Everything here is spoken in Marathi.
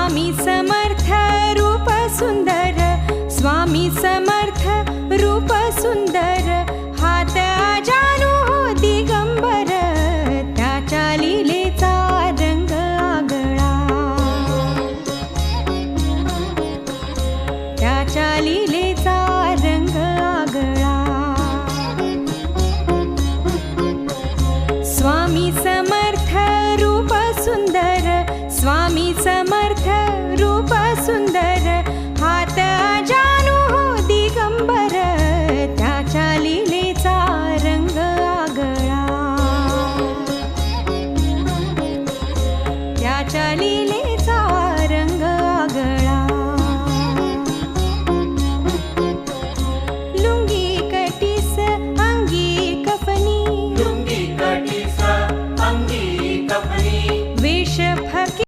स्वामी समर्थ रूप सुंदर, स्वामी समर्थ रूप सुंदर, हात अजानू दिगंबर, त्याच्या लीलेचा रंग आगळा, त्याच्या लीलेचा रंग आगळा. स्वामी समर्थ रूप सुंदर, स्वामी समर्थ रूप सुंदर, हात अजानू दिगंबर, त्याच्या लीलेचा रंग आगळा, त्याच्या लीले